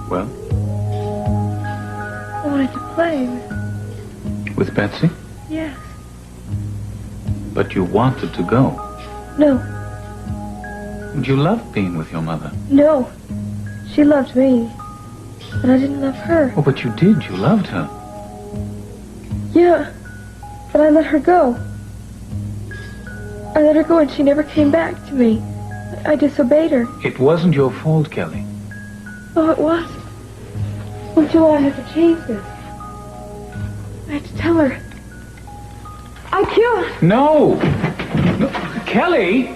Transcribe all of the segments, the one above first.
Well? I wanted to play. With Betsy? Yes. But you wanted to go. No. You loved being with your mother. No. She loved me. But I didn't love her. Oh, but you did. You loved her. Yeah. But I let her go. I let her go and she never came back to me. I disobeyed her. It wasn't your fault, Kelly. Oh, it was. Well, Joe, I have to change this. I have to tell her. I killed. No! No. Kelly!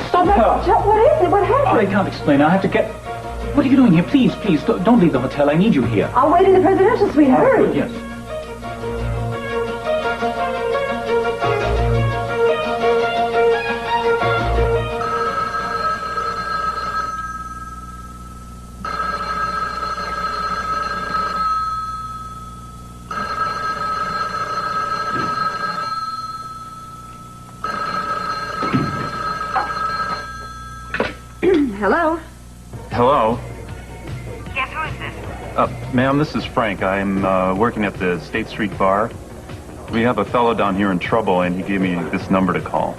Stop her! Joe, what is it? What happened? I can't explain. I have to get... What are you doing here? Please, please, don't leave the hotel. I need you here. I'll wait in the presidential suite. Hurry. Yes. Hello? Hello? Yes, who is this? Ma'am, this is Frank. I'm working at the State Street Bar. We have a fellow down here in trouble, and he gave me this number to call.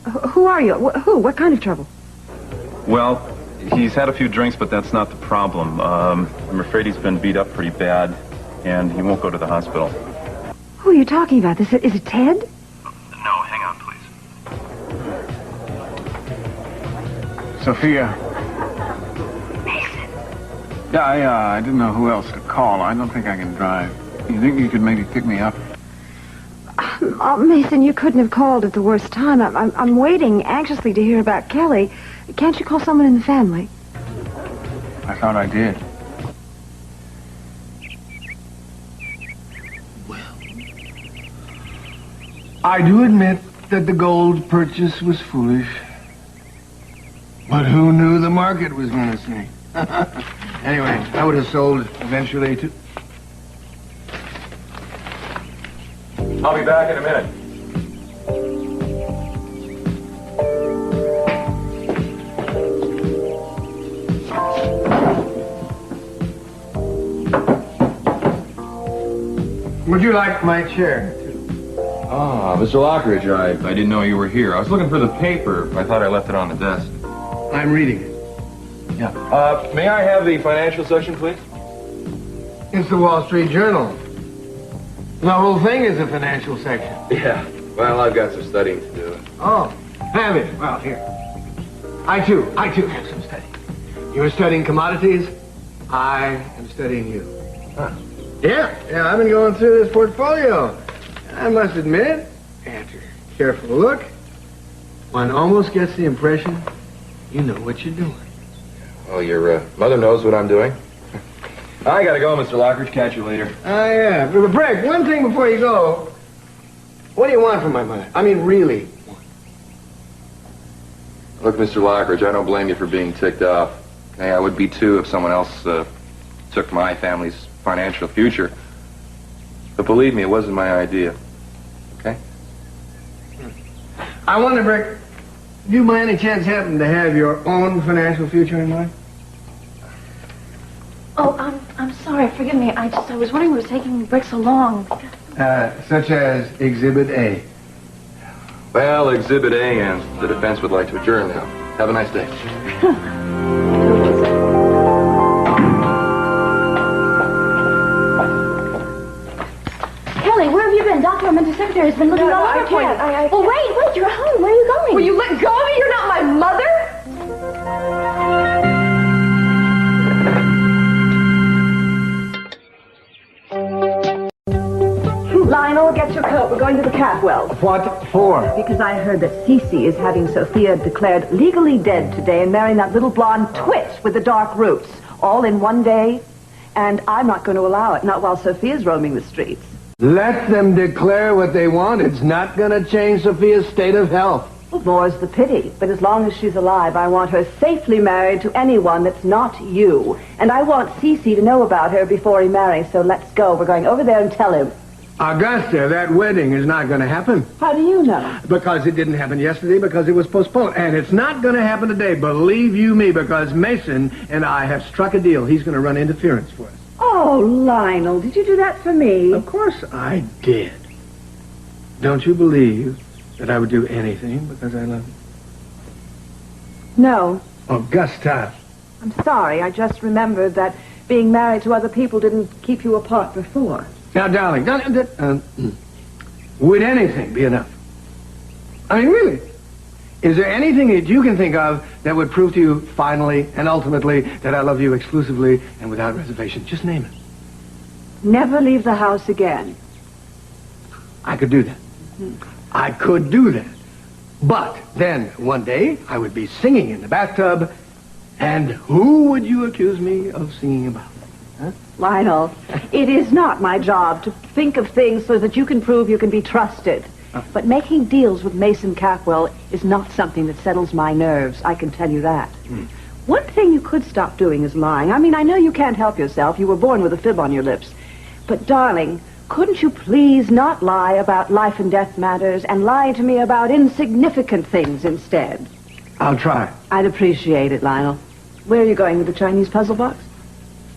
Who are you? Who? What kind of trouble? Well, he's had a few drinks, but that's not the problem. I'm afraid he's been beat up pretty bad, and he won't go to the hospital. Who are you talking about? Is it Ted? No, hang on, please. Sophia. Mason. Yeah, I didn't know who else to call. I don't think I can drive. You think you could maybe pick me up? Oh, Mason, you couldn't have called at the worst time. I'm waiting anxiously to hear about Kelly. Can't you call someone in the family? I thought I did. I do admit that the gold purchase was foolish. But who knew the market was going to swing? Anyway, I would have sold eventually to... I'll be back in a minute. Would you like my chair? Ah, Mr. Lockridge, I didn't know you were here. I was looking for the paper. I thought I left it on the desk. I'm reading it. Yeah. May I have the financial section, please? It's the Wall Street Journal. The whole thing is a financial section. Yeah. Well, I've got some studying to do. Oh, have it? Well, here. I too have some studying. You're studying commodities. I am studying you. Huh. Yeah, I've been going through this portfolio. I must admit, after careful look, one almost gets the impression you know what you're doing. Well, your mother knows what I'm doing. I gotta go, Mr. Lockridge. Catch you later. Yeah. But Brick, one thing before you go. What do you want from my mother? I mean, really. Look, Mr. Lockridge, I don't blame you for being ticked off. Hey, I would be too if someone else took my family's financial future. But believe me, it wasn't my idea. Okay? I wonder, Brick, do you by any chance happen to have your own financial future in mind? Oh, I'm sorry. Forgive me. I was wondering what was taking Brick so long. Such as Exhibit A. Well, Exhibit A and the defense would like to adjourn now. Have a nice day. Kelly, where have you been? Dr. Mentor Secretary has been looking all over for you. Well, wait, you're home. Where are you going? Will you let go of me? You're not my mother? Lionel, get your coat. We're going to the Catwells. What for? Because I heard that Cece is having Sophia declared legally dead today and marrying that little blonde twit with the dark roots, all in one day. And I'm not going to allow it, not while Sophia's roaming the streets. Let them declare what they want. It's not going to change Sophia's state of health. Well, more's the pity. But as long as she's alive, I want her safely married to anyone that's not you. And I want Cece to know about her before he marries, so let's go. We're going over there and tell him. Augusta, that wedding is not going to happen. How do you know? Because it didn't happen yesterday, because it was postponed. And it's not going to happen today, believe you me, because Mason and I have struck a deal. He's going to run interference for us. Oh, Lionel, did you do that for me? Of course I did. Don't you believe that I would do anything because I love you? No. Augusta. I'm sorry. I just remembered that being married to other people didn't keep you apart before. Now, darling, would anything be enough? I mean, really? Is there anything that you can think of that would prove to you finally and ultimately that I love you exclusively and without reservation? Just name it. Never leave the house again. I could do that. I could do that. But then one day I would be singing in the bathtub, and who would you accuse me of singing about? Huh? Lionel, it is not my job to think of things so that you can prove you can be trusted. But making deals with Mason Capwell is not something that settles my nerves, I can tell you that. One thing you could stop doing is lying. I mean, I know you can't help yourself. You were born with a fib on your lips. But, darling, couldn't you please not lie about life and death matters and lie to me about insignificant things instead? I'll try. I'd appreciate it, Lionel. Where are you going with the Chinese puzzle box?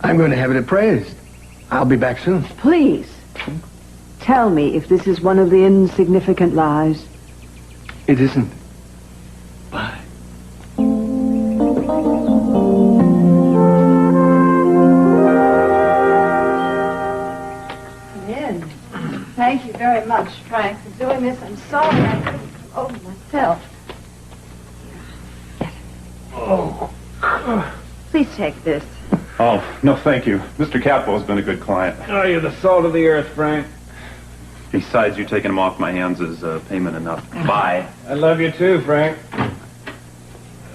I'm going to have it appraised. I'll be back soon. Please, tell me if this is one of the insignificant lies. It isn't. Bye. Come in. Thank you very much, Frank, for doing this. I'm sorry I couldn't come over myself. Oh. Please take this. Oh, no, thank you. Mr. Capwell's been a good client. Oh, you're the salt of the earth, Frank. Besides, you taking him off my hands is payment enough. Bye. I love you too, Frank.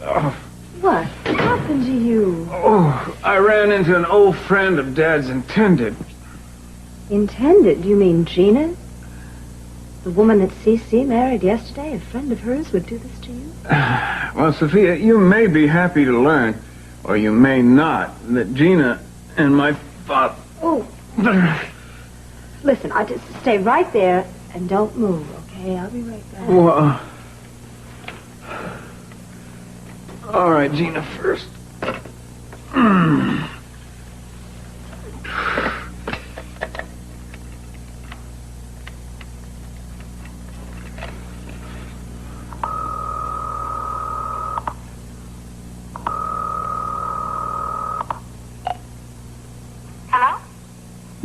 Oh. What happened to you? Oh, I ran into an old friend of Dad's intended. Intended? You mean Gina? The woman that CC married yesterday, a friend of hers, would do this to you? Well, Sophia, you may be happy to learn, or you may not, that Gina and my father... Oh. Listen, I just stay right there and don't move, okay? I'll be right back. Well, all right, Gina first.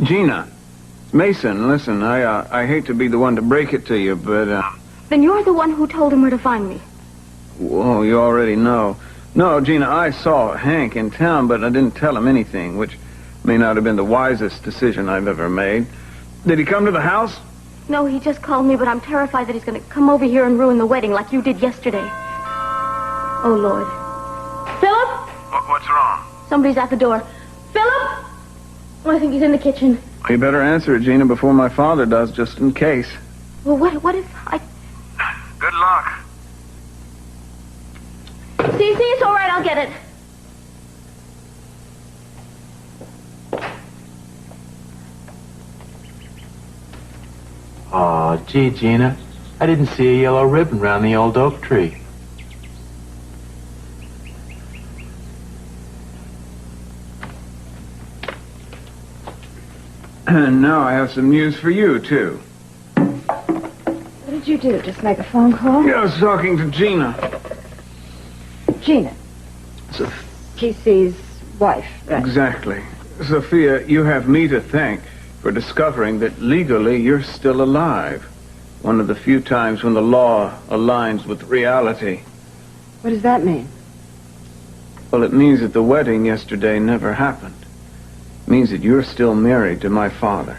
Gina, Mason, listen, I hate to be the one to break it to you, but, Then you're the one who told him where to find me. Whoa, you already know. No, Gina, I saw Hank in town, but I didn't tell him anything, which may not have been the wisest decision I've ever made. Did he come to the house? No, he just called me, but I'm terrified that he's going to come over here and ruin the wedding like you did yesterday. Oh, Lord. Philip? What's wrong? Somebody's at the door. Philip? Oh, I think he's in the kitchen. You better answer it, Gina, before my father does, just in case. Well, what if I... Good luck. See, it's all right, I'll get it. Aw, gee, Gina, I didn't see a yellow ribbon round the old oak tree. And now I have some news for you, too. What did you do? Just make a phone call? I was talking to Gina. Gina. TC's wife, right? Exactly. Sophia, you have me to thank for discovering that legally you're still alive. One of the few times when the law aligns with reality. What does that mean? Well, it means that the wedding yesterday never happened. It means that you're still married to my father.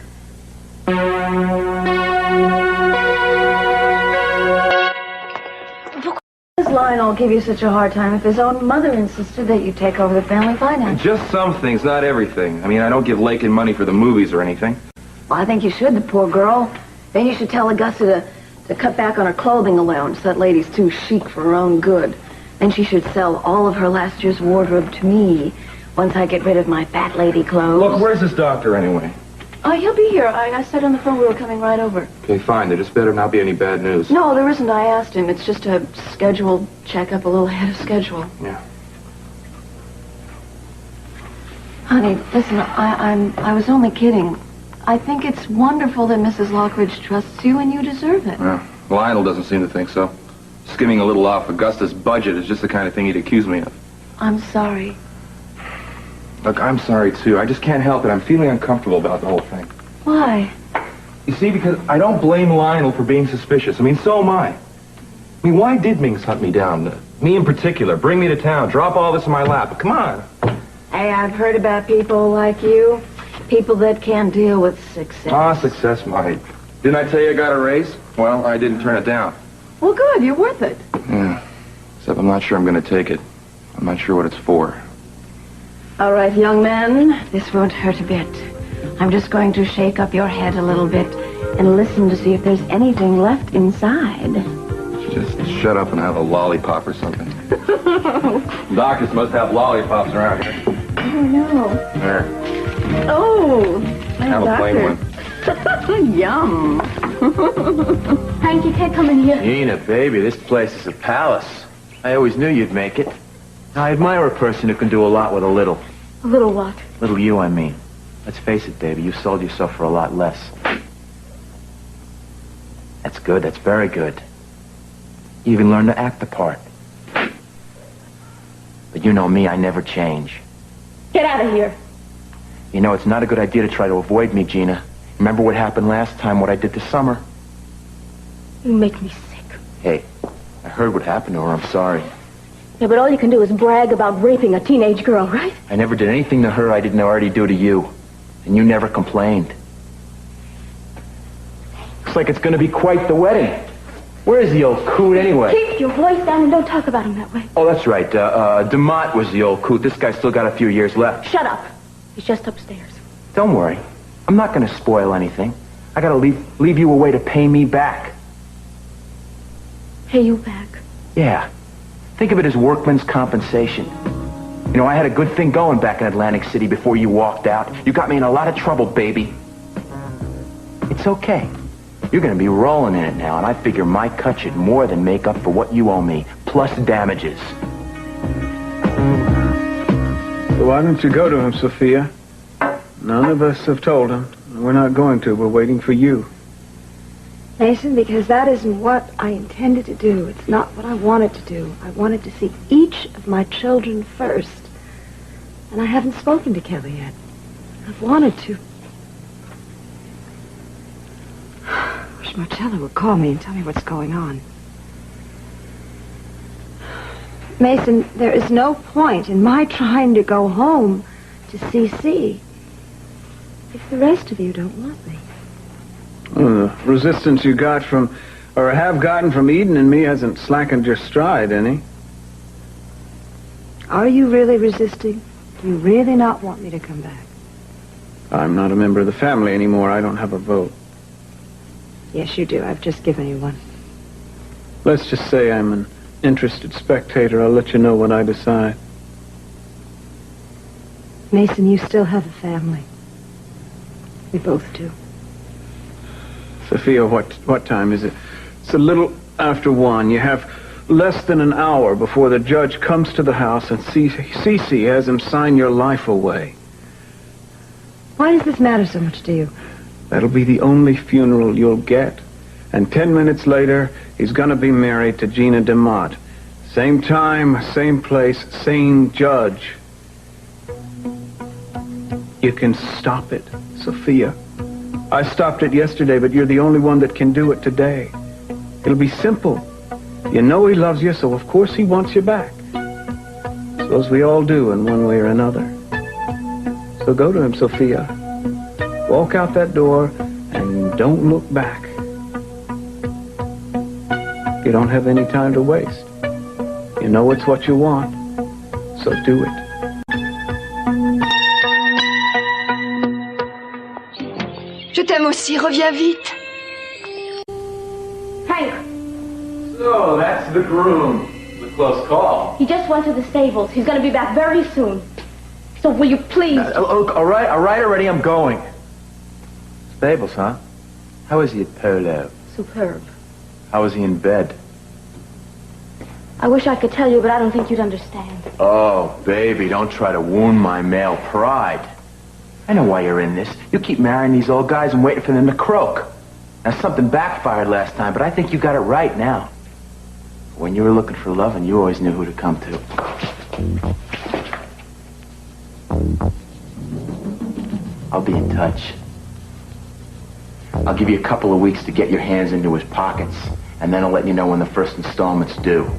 Does Lionel give you such a hard time if his own mother insisted that you take over the family finance? Just some things, not everything. I mean, I don't give Lakin money for the movies or anything. Well, I think you should, the poor girl. Then you should tell Augusta to cut back on her clothing allowance. That lady's too chic for her own good. Then she should sell all of her last year's wardrobe to me once I get rid of my fat lady clothes. Look, where's this doctor anyway? Oh, he'll be here. I said on the phone we were coming right over. Okay, fine. There just better not be any bad news. No, there isn't. I asked him. It's just a scheduled checkup, a little ahead of schedule. Yeah. Honey, listen, I was only kidding. I think it's wonderful that Mrs. Lockridge trusts you, and you deserve it. Yeah. Lionel doesn't seem to think so. Skimming a little off Augustus' budget is just the kind of thing he'd accuse me of. I'm sorry. Look, I'm sorry, too. I just can't help it. I'm feeling uncomfortable about the whole thing. Why? You see, because I don't blame Lionel for being suspicious. I mean, so am I. Why did Minx hunt me down? Me in particular. Bring me to town. Drop all this in my lap. But come on. Hey, I've heard about people like you. People that can't deal with success. Ah, success might. Didn't I tell you I got a raise? Well, I didn't turn it down. Well, good. You're worth it. Yeah. Except I'm not sure I'm going to take it. I'm not sure what it's for. All right, young man. This won't hurt a bit. I'm just going to shake up your head a little bit and listen to see if there's anything left inside. Just shut up and have a lollipop or something. Doctors must have lollipops around here. Oh, no. There. Oh, Have a plain one. Yum. Hank, you can't come in here. Gina, baby, this place is a palace. I always knew you'd make it. I admire a person who can do a lot with a little. A little what? Little you, I mean. Let's face it, baby, you sold yourself for a lot less. That's good, that's very good. You even learned to act the part. But you know me, I never change. Get out of here. You know, it's not a good idea to try to avoid me, Gina. Remember what happened last time, what I did this summer? You make me sick. Hey, I heard what happened to her, I'm sorry. Yeah, but all you can do is brag about raping a teenage girl, right? I never did anything to her I didn't already do to you. And you never complained. Looks like it's going to be quite the wedding. Where's the old coot anyway? Keep your voice down and don't talk about him that way. Oh, that's right. DeMott was the old coot. This guy's still got a few years left. Shut up. He's just upstairs. Don't worry. I'm not going to spoil anything. I got to leave you a way to pay me back. Pay you back? Yeah. Think of it as workman's compensation. You know, I had a good thing going back in Atlantic City before you walked out. You got me in a lot of trouble, baby. It's okay. You're going to be rolling in it now, and I figure my cut should more than make up for what you owe me, plus damages. So why don't you go to him, Sophia? None of us have told him. We're not going to. We're waiting for you. Mason, because that isn't what I intended to do. It's not what I wanted to do. I wanted to see each of my children first. And I haven't spoken to Kelly yet. I've wanted to. Wish Marcella would call me and tell me what's going on. Mason, there is no point in my trying to go home to CC if the rest of you don't want me. Well, the resistance you got from, or have gotten from Eden and me hasn't slackened your stride any. Are you really resisting? Do you really not want me to come back? I'm not a member of the family anymore. I don't have a vote. Yes, you do. I've just given you one. Let's just say I'm an interested spectator. I'll let you know what I decide. Mason, you still have a family. We both do. Sophia, what time is it? It's a little after 1. You have less than an hour before the judge comes to the house and Cece has him sign your life away. Why does this matter so much to you? That'll be the only funeral you'll get. And 10 minutes later, he's gonna be married to Gina DeMott. Same time, same place, same judge. You can stop it, Sophia. I stopped it yesterday, but you're the only one that can do it today. It'll be simple. You know he loves you, so of course he wants you back. Suppose we all do in one way or another. So go to him, Sophia. Walk out that door and don't look back. You don't have any time to waste. You know it's what you want, so do it. Je t'aime aussi, reviens vite. Hank, So, that's the groom. It was a close call. he just went to the stables. He's going to be back very soon. So will you please? Look, all right already, I'm going. Stables, huh? How is he at Polo? Superb. How is he in bed? I wish I could tell you, but I don't think you'd understand. Oh, baby, don't try to wound my male pride. I know why you're in this. You keep marrying these old guys and waiting for them to croak. Now, something backfired last time, but I think you got it right now. When you were looking for loving, you always knew who to come to. I'll be in touch. I'll give you a couple of weeks to get your hands into his pockets, and then I'll let you know when the first installment's due.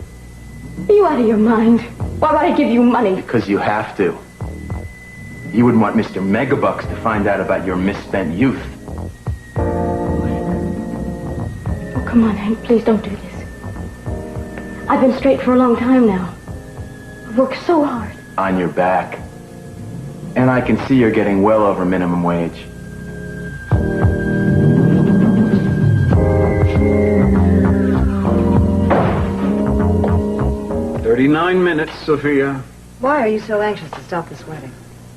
Are you out of your mind? Why would I give you money? Because you have to. You wouldn't want Mr. Megabucks to find out about your misspent youth. Oh, come on, Hank. Please don't do this. I've been straight for a long time now. I've worked so hard. On your back. And I can see you're getting well over minimum wage. "39 minutes, Sophia. Why are you so anxious to stop this wedding?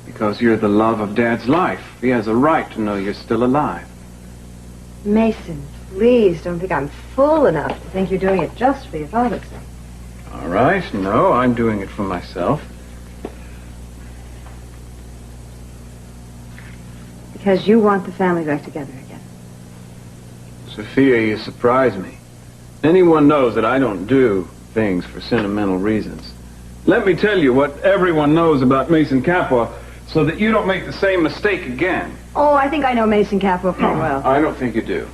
Because you're the love of Dad's life. He has a right to know you're still alive. Mason, please don't think I'm fool enough to think you're doing it just for your father's sake. All right. No, I'm doing it for myself. Because you want the family back together again. Sophia, you surprise me. Anyone knows that I don't do things for sentimental reasons. Let me tell you what everyone knows about Mason Capua so that you don't make the same mistake again. Oh, I think I know Mason Capua pretty well. I don't think you do.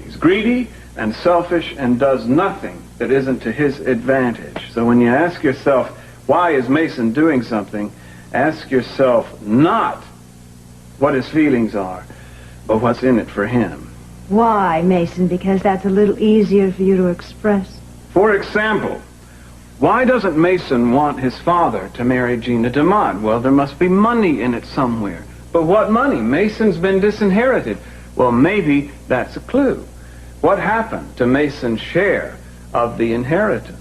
He's greedy and selfish and does nothing that isn't to his advantage. So when you ask yourself, why is Mason doing something, ask yourself not what his feelings are, but what's in it for him. Why, Mason? Because that's a little easier for you to express. For example, why doesn't Mason want his father to marry Gina DeMott? Well, there must be money in it somewhere. But what money? Mason's been disinherited. Well, maybe that's a clue. What happened to Mason's share of the inheritance?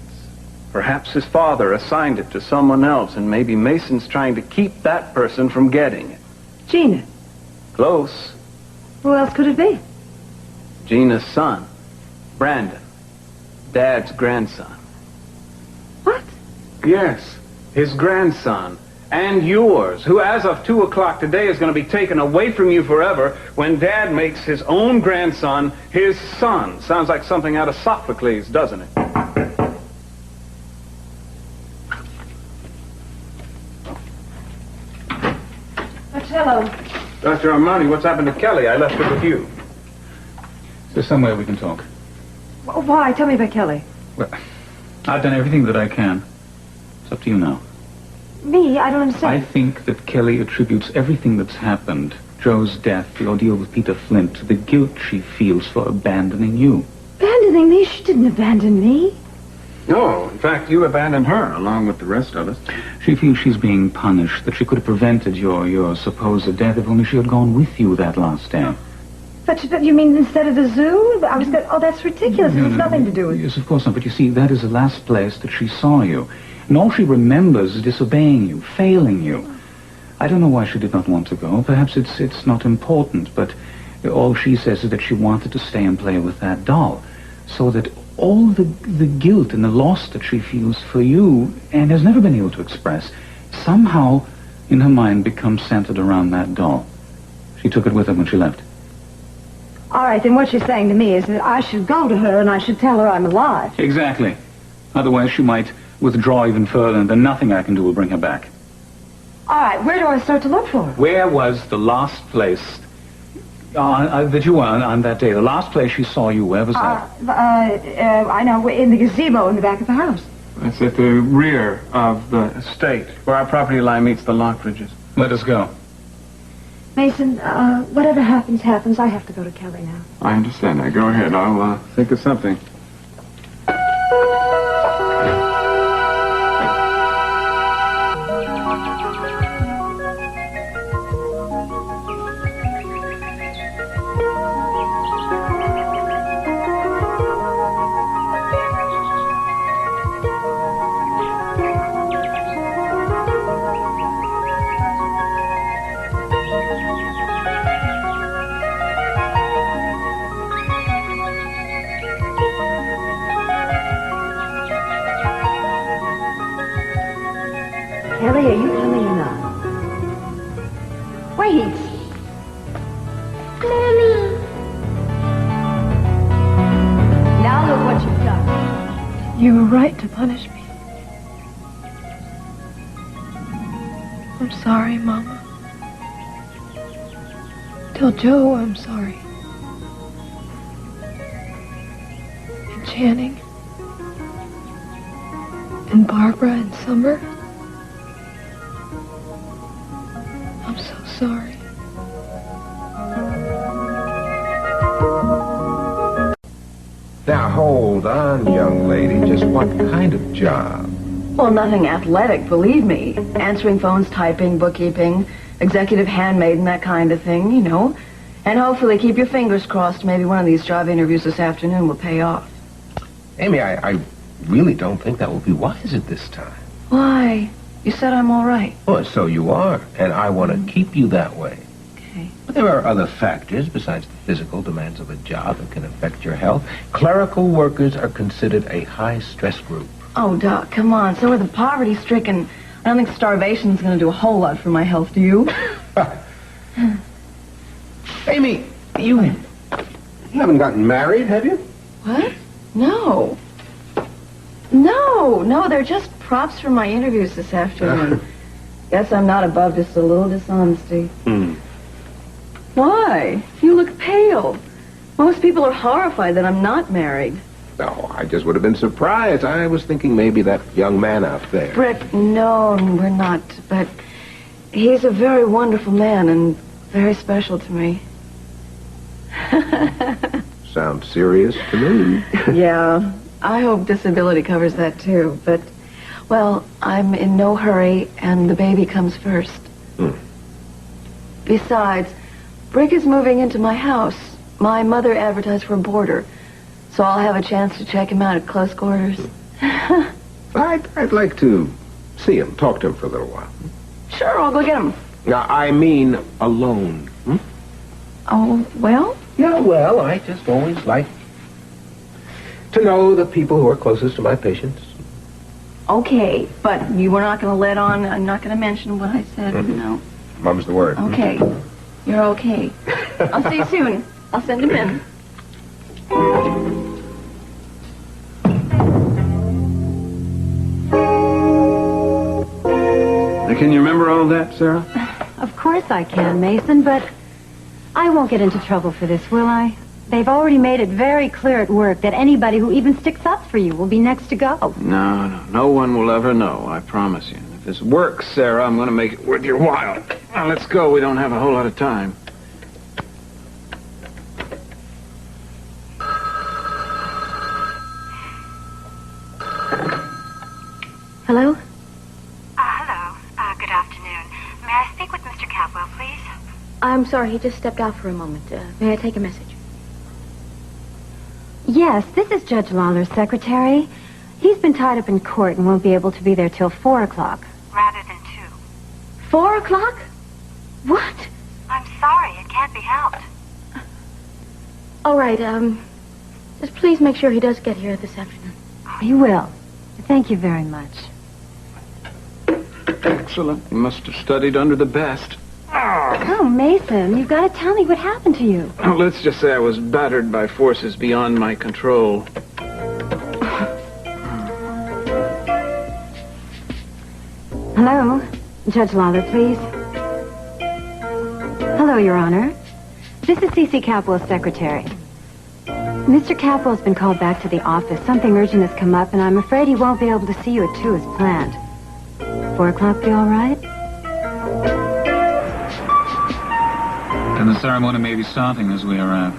Perhaps his father assigned it to someone else, and maybe Mason's trying to keep that person from getting it. Gina. Close. Who else could it be? Gina's son, Brandon, Dad's grandson. What? Yes, his grandson. And yours, who as of 2 o'clock today is going to be taken away from you forever when Dad makes his own grandson his son. Sounds like something out of Sophocles, doesn't it? Marcello. Dr. Armani, what's happened to Kelly? I left her with you. Is there somewhere we can talk? Why? Tell me about Kelly. Well, I've done everything that I can. It's up to you now. Me? I don't understand. I think that Kelly attributes everything that's happened, Joe's death, the ordeal with Peter Flint, to the guilt she feels for abandoning you. Abandoning me? She didn't abandon me. No, in fact, you abandoned her, along with the rest of us. She feels she's being punished, that she could have prevented your supposed death if only she had gone with you that last day. But you mean instead of the zoo? I was oh, that's ridiculous. It has nothing to do with... Yes, of course not. But you see, that is the last place that she saw you. And all she remembers is disobeying you, failing you. I don't know why she did not want to go. Perhaps it's not important, but all she says is that she wanted to stay and play with that doll. So that all the guilt and the loss that she feels for you and has never been able to express, somehow in her mind becomes centered around that doll. She took it with her when she left. All right, then what you're saying to me is that I should go to her and I should tell her I'm alive. Exactly. Otherwise she might withdraw even further, and then nothing I can do will bring her back. All right, where do I start to look for her? Where was the last place that you were on that day? The last place she saw you, where was that? I know, in the gazebo in the back of the house. That's at the rear of the estate, where our property line meets the Lockridges. Let us go. Mason, whatever happens, happens. I have to go to Kelly now. I understand that. Go ahead. I'll think of something. Kelly, are you coming or not? Wait. Mommy. Now look what you've done. You were right to punish me. I'm sorry, Mama. Tell Joe I'm sorry. And Channing. And Barbara and Summer. I'm so sorry. Now, hold on, young lady. Just what kind of job? Well, nothing athletic, believe me. Answering phones, typing, bookkeeping, executive handmaiden, that kind of thing, you know. And hopefully keep your fingers crossed. Maybe one of these job interviews this afternoon will pay off. Amy, I really don't think that will be wise at this time. Why? You said I'm all right. Well, so you are, and I want to keep you that way. Okay. But there are other factors besides the physical demands of a job that can affect your health. Clerical workers are considered a high-stress group. Oh, Doc, come on. So are the poverty-stricken. I don't think starvation's going to do a whole lot for my health, do you? Amy, you haven't gotten married, have you? What? No. No, they're just props for my interviews this afternoon. Guess I'm not above just a little dishonesty. Why? You look pale. Most people are horrified that I'm not married. No, I just would have been surprised. I was thinking maybe that young man out there. Brick, no, we're not. But he's a very wonderful man and very special to me. Sounds serious to me. Yeah, I hope disability covers that too. But, well, I'm in no hurry and the baby comes first. Besides, Brick is moving into my house. My mother advertised for a boarder. So I'll have a chance to check him out at close quarters. I'd like to see him, talk to him for a little while. Sure, I'll go get him. Now, I mean alone. Oh, well? Yeah, well, I just always like to know the people who are closest to my patients. Okay, but you were not going to let on, I'm not going to mention what I said, no. Mum's the word. Okay, you're okay. I'll see you soon. I'll send him in. Can you remember all that, Sarah? Of course I can, Mason, but I won't get into trouble for this, will I? They've already made it very clear at work that anybody who even sticks up for you will be next to go. No one will ever know, I promise you. If this works, Sarah, I'm going to make it worth your while. Now, let's go. We don't have a whole lot of time. Hello? Hello. Good afternoon. May I speak with Mr. Capwell, please? I'm sorry, he just stepped out for a moment. May I take a message? Yes, this is Judge Lawler's secretary. He's been tied up in court and won't be able to be there till 4 o'clock. Rather than 2. 4 o'clock? What? I'm sorry, it can't be helped. All right, just please make sure he does get here this afternoon. He will. Thank you very much. Excellent. You must have studied under the best. Oh, Mason, you've got to tell me what happened to you. Oh, let's just say I was battered by forces beyond my control. Hello? Judge Lawler, please. Hello, Your Honor. This is C.C. Capwell's secretary. Mr. Capwell's been called back to the office. Something urgent has come up, and I'm afraid he won't be able to see you at 2 as planned. 4 o'clock be all right? And the ceremony may be starting as we arrive.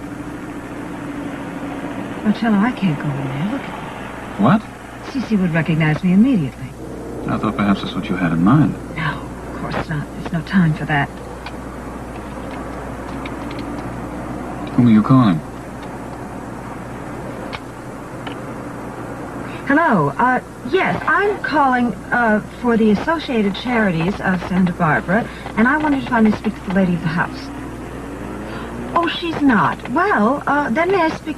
Oh, tell her I can't go in there. Look at me. What? Cece would recognize me immediately. I thought perhaps that's what you had in mind. No, of course not. There's no time for that. Whom are you calling? Hello. Yes, I'm calling for the Associated Charities of Santa Barbara, and I wondered if I may speak to the lady of the house. Oh, she's not. Well, then may I speak...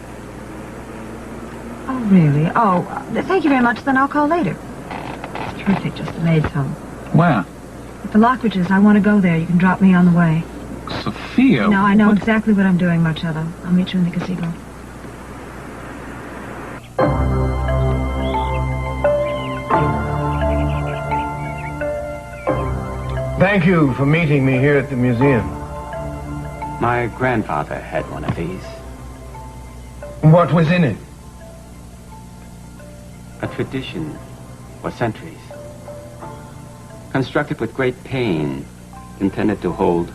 Oh, really? Oh, thank you very much. Then I'll call later. It's terrific. Just the maid's home. Where? The Lockridges. I want to go there. You can drop me on the way. Sophia? No, I know exactly what I'm doing, Marcello. I'll meet you in the gazebo. Thank you for meeting me here at the museum. My grandfather had one of these. What was in it? A tradition for centuries. Constructed with great pain, intended to hold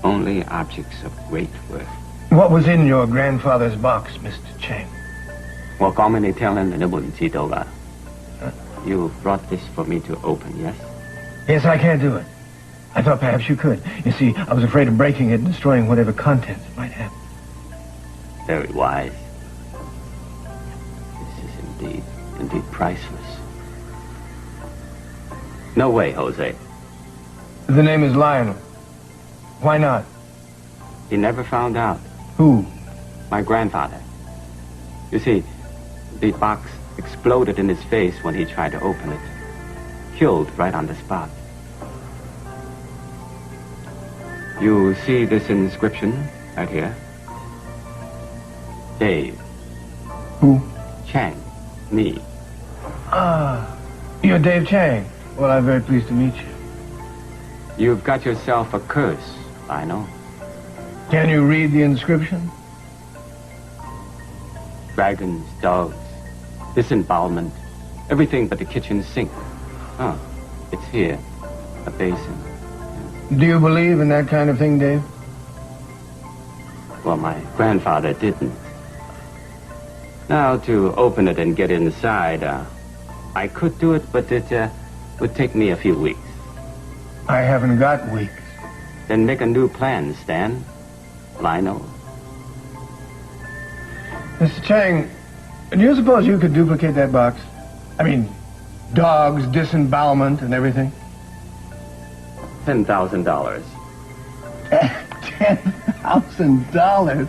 only objects of great worth. What was in your grandfather's box, Mr. Chang? You brought this for me to open, yes? Yes, I can't do it. I thought perhaps you could. You see, I was afraid of breaking it and destroying whatever contents it might have. Very wise. This is indeed priceless. No way, Jose. The name is Lionel. Why not? He never found out. Who? My grandfather. You see, the box exploded in his face when he tried to open it. Killed right on the spot. You see this inscription right here? Dave. Who? Chang. Me. Ah, you're Dave Chang. Well, I'm very pleased to meet you. You've got yourself a curse, I know. Can you read the inscription? Dragons, dogs, disembowelment, everything but the kitchen sink. Oh, it's here. A basin. Do you believe in that kind of thing, Dave? Well, my grandfather didn't. Now, to open it and get inside, I could do it, but it would take me a few weeks. I haven't got weeks. Then make a new plan, Stan. Lionel. Mr. Chang, do you suppose you could duplicate that box? I mean, dogs, disembowelment, and everything? $10,000. $10,000?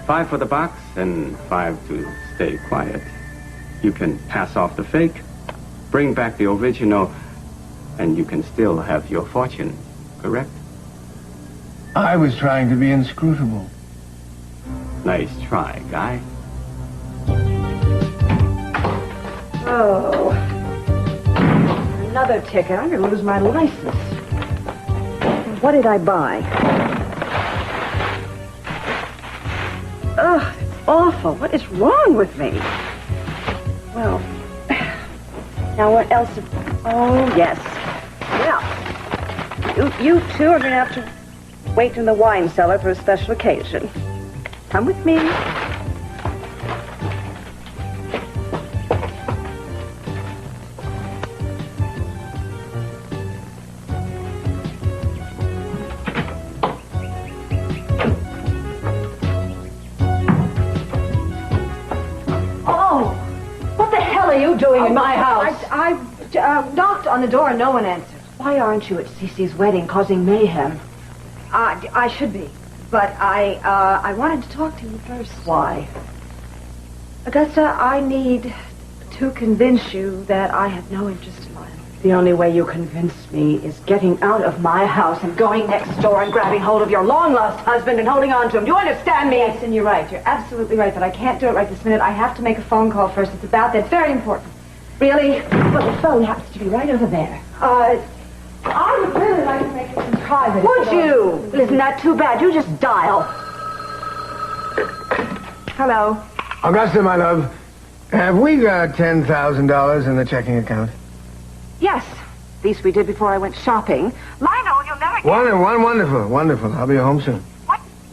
5 for the box and 5 to stay quiet. You can pass off the fake, bring back the original, and you can still have your fortune, correct? I was trying to be inscrutable. Nice try, guy. Oh. Another ticket. I'm going to lose my license. What did I buy? Ugh, it's awful. What is wrong with me? Well, now what else? Oh, yes. Well, you two are going to have to wait in the wine cellar for a special occasion. Come with me. Oh, what the hell are you doing in my house? I knocked on the door and no one answered. Why aren't you at Cece's wedding causing mayhem? I should be, but I wanted to talk to you first. Why? Augusta, I need to convince you that I have no interest in Lionel. The only way you convince me is getting out of my house and going next door and grabbing hold of your long-lost husband and holding on to him. Do you understand me? Yes, and you're right. You're absolutely right, but I can't do it right this minute. I have to make a phone call first. It's about that. It's very important. Really? Well, the phone happens to be right over there. I would really like to make it in private. Would you? Isn't that too bad? You just dial. Hello. Augusta, my love, have we got $10,000 in the checking account? Yes. At least we did before I went shopping. Lionel, you'll never get... Wonderful, wonderful. I'll be home soon.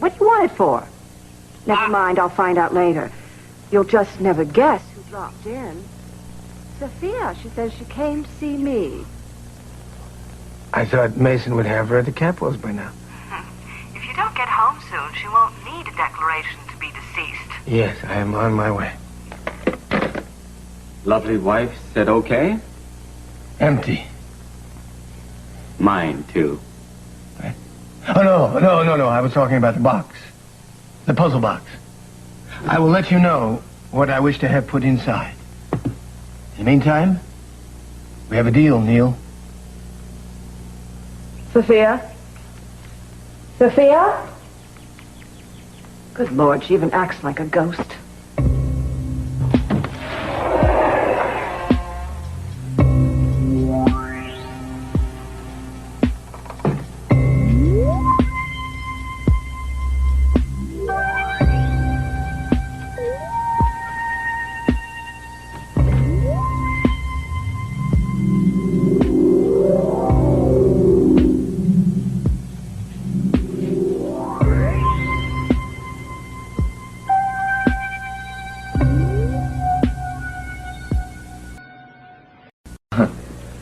What do you want it for? Never mind, I'll find out later. You'll just never guess who dropped in. Sophia, she says she came to see me. I thought Mason would have her at the Capwells by now. If you don't get home soon, she won't need a declaration to be deceased. Yes, I am on my way. Lovely wife said okay? Empty. Mine, too. What? Oh, no. I was talking about the box. The puzzle box. I will let you know what I wish to have put inside. In the meantime, We have a deal, Neil. Sophia? Sophia? Good Lord, she even acts like a ghost.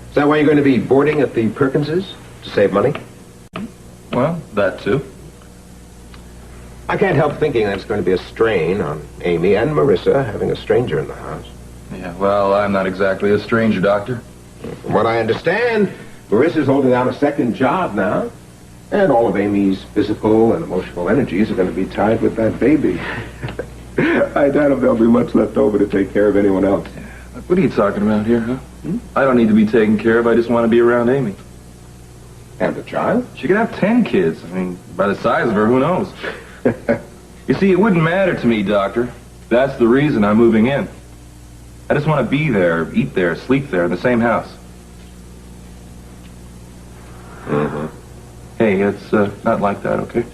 Is that why you're going to be boarding at the Perkinses? To save money? Well, that too. I can't help thinking that's going to be a strain on Amy and Marissa having a stranger in the house. Yeah, well, I'm not exactly a stranger, Doctor. From what I understand, Marissa's holding down a second job now. And all of Amy's physical and emotional energies are going to be tied with that baby. I doubt if there'll be much left over to take care of anyone else. What are you talking about here, huh? I don't need to be taken care of. I just want to be around Amy. And the child? She could have 10 kids. I mean, by the size of her, who knows? You see, it wouldn't matter to me, Doctor. That's the reason I'm moving in. I just want to be there, eat there, sleep there, in the same house. Mm-hmm. Hey, it's not like that, okay?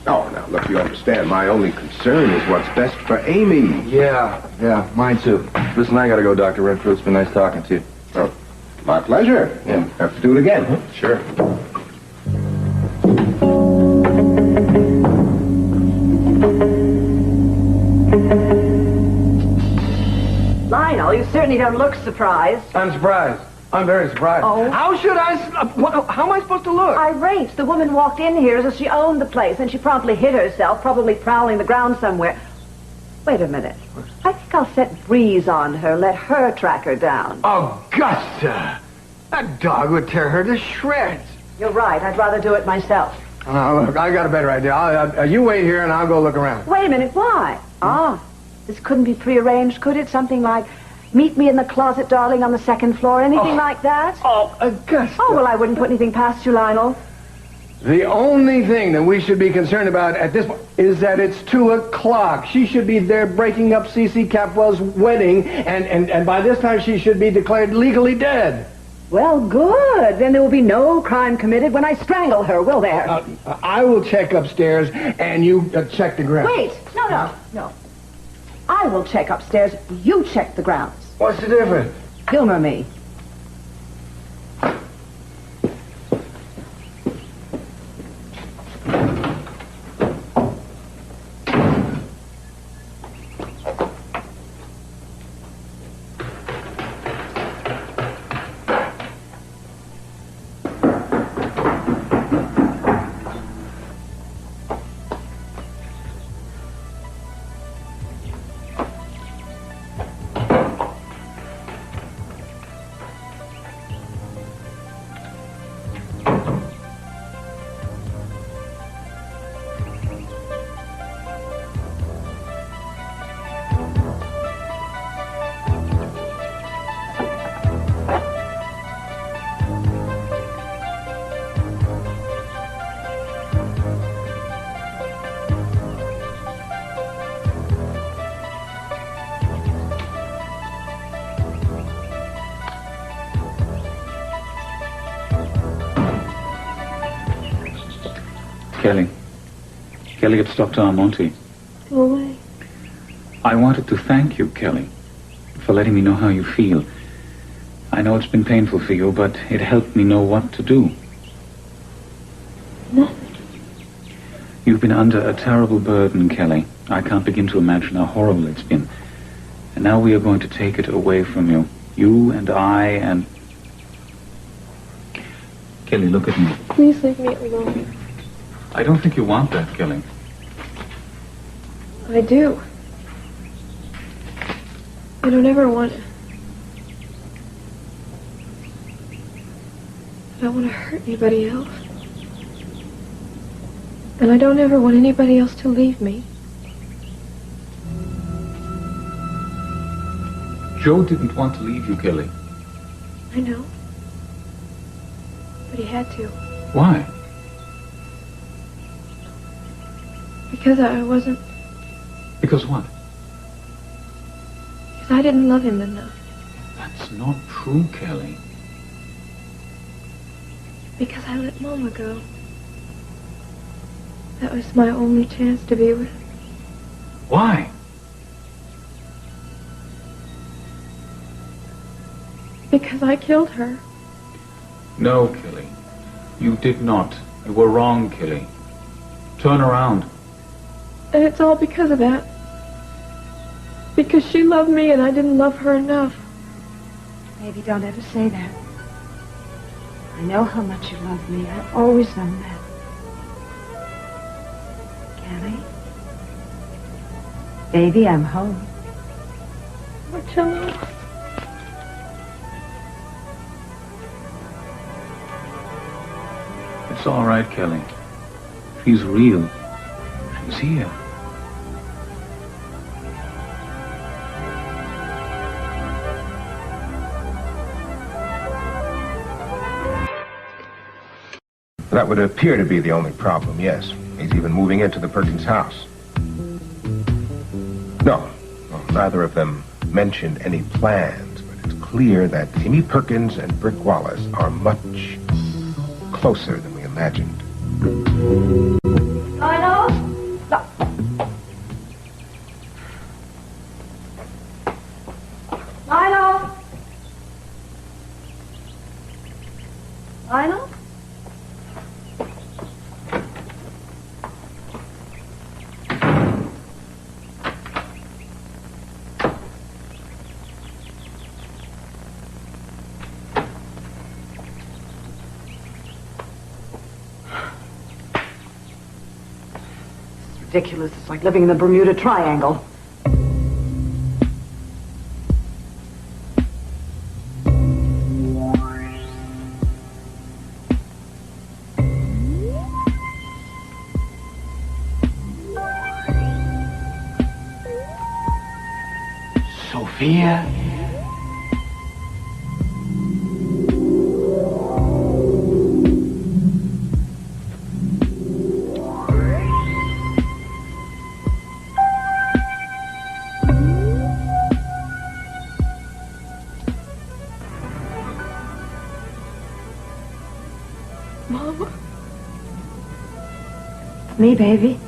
Oh, now, look, you understand. My only concern is what's best for Amy. Yeah, mine too. Listen, I gotta go, Dr. Renfrew. It's been nice talking to you. Oh, my pleasure. Yeah. Have to do it again, huh? Sure. Lionel, you certainly don't look surprised. I'm surprised. I'm very surprised. Oh? How should I... How am I supposed to look? Irate. The woman walked in here as if she owned the place, and she promptly hid herself, probably prowling the ground somewhere. Wait a minute. I think I'll set Breeze on her, let her track her down. Augusta! That dog would tear her to shreds. You're right. I'd rather do it myself. Look, I got a better idea. You wait here, and I'll go look around. Wait a minute. Why? This couldn't be prearranged, could it? Something like, meet me in the closet, darling, on the second floor, anything like that? Oh, Augusta. Oh, well, I wouldn't put anything past you, Lionel. The only thing that we should be concerned about at this point is that it's 2 o'clock. She should be there breaking up C.C. Capwell's wedding, and by this time she should be declared legally dead. Well, good. Then there will be no crime committed when I strangle her, will there? I will check upstairs, and you check the grounds. Wait. No. I will check upstairs. You check the grounds. What's the difference? Humor me. Kelly, it's Dr. Armonti. Go away. I wanted to thank you, Kelly, for letting me know how you feel. I know it's been painful for you, but it helped me know what to do. Nothing. You've been under a terrible burden, Kelly. I can't begin to imagine how horrible it's been. And now we are going to take it away from you. You and I and... Kelly, look at me. Please leave me alone. I don't think you want that, Kelly. I do. I don't ever want to. I don't want to hurt anybody else. And I don't ever want anybody else to leave me. Joe didn't want to leave you, Kelly. I know. But he had to. Why? Because I wasn't... Because what? Because I didn't love him enough. That's not true, Kelly. Because I let Mama go. That was my only chance to be with him. Why? Because I killed her. No, Kelly. You did not. You were wrong, Kelly. Turn around. And it's all because of that. Because she loved me and I didn't love her enough. Baby, don't ever say that. I know how much you love me. I've always known that. Kelly? Baby, I'm home. Marcello. It's all right, Kelly. She's real. She's here. That would appear to be the only problem, yes. He's even moving into the Perkins house. No, neither of them mentioned any plans, but it's clear that Amy Perkins and Brick Wallace are much closer than we imagined. Lionel? No. Lionel? Lionel? Ridiculous. It's like living in the Bermuda Triangle. Sophia? Mama? Me, baby.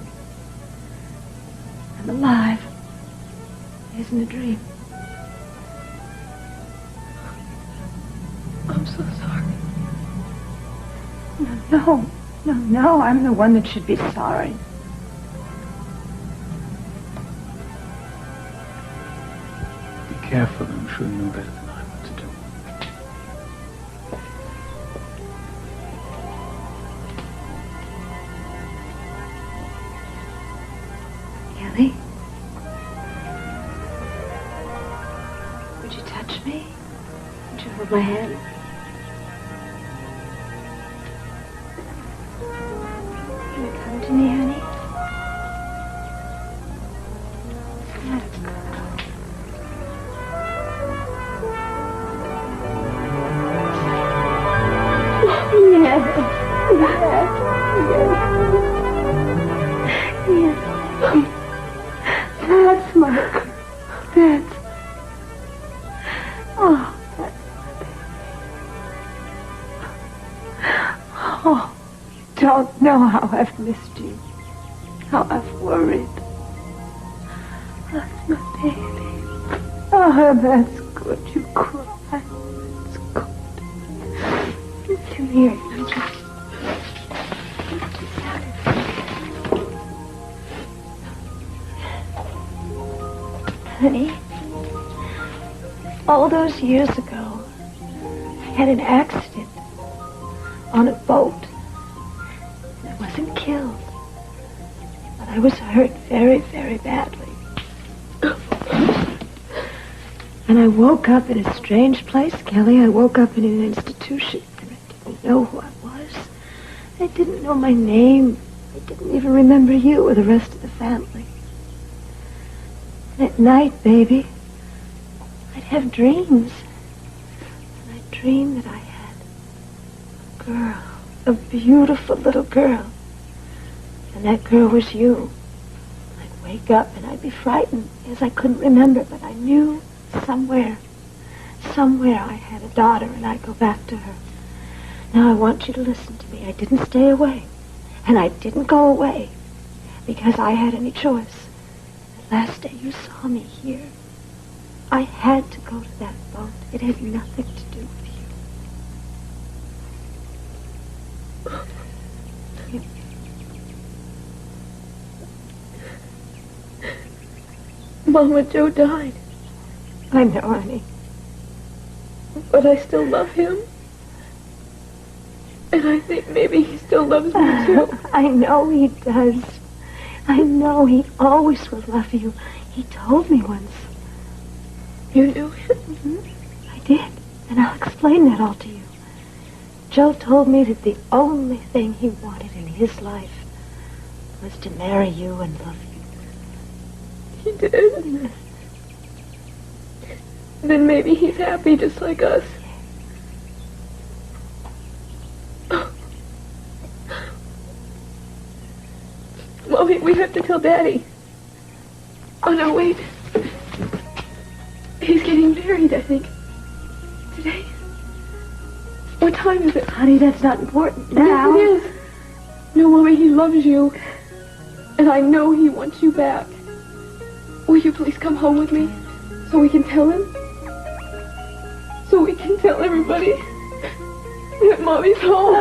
I'm alive. It isn't a dream. I'm so sorry. No, I'm the one that should be sorry. Be careful. I'm sure you know better than I what to do. Kelly? Would you touch me? Would you hold my hand? Can you come to me, honey? That's good. Yes. That's my girl. That's... Oh, that's my baby. Oh, you don't know how I've missed you. How I've worried. That's my baby. Oh, that's good. You cry. That's good. Come here. Honey, all those years ago, I had an accident on a boat. I wasn't killed, but I was hurt very, very badly. And I woke up in a strange place, Kelly. I woke up in an institution, and I didn't know who I was. I didn't know my name. I didn't even remember you or the rest of the family. At night, baby, I'd have dreams. And I'd dream that I had a girl, a beautiful little girl. And that girl was you. I'd wake up and I'd be frightened, as I couldn't remember, but I knew somewhere I had a daughter, and I'd go back to her. Now I want you to listen to me. I didn't stay away, and I didn't go away because I had any choice. The last day you saw me here, I had to go to that boat. It had nothing to do with you. Mama, Joe died. I know, honey. But I still love him. And I think maybe he still loves me, too. I know he does. I know he always will love you. He told me once. You knew him? Mm-hmm. I did. And I'll explain that all to you. Joe told me that the only thing he wanted in his life was to marry you and love you. He did? Yes. Then maybe he's happy just like us. Well, we have to tell Daddy. Oh, no, wait. He's getting married, I think. Today? What time is it? Honey, that's not important now. Yes, it is. No, Mommy, he loves you. And I know he wants you back. Will you please come home with me so we can tell him? So we can tell everybody that Mommy's home.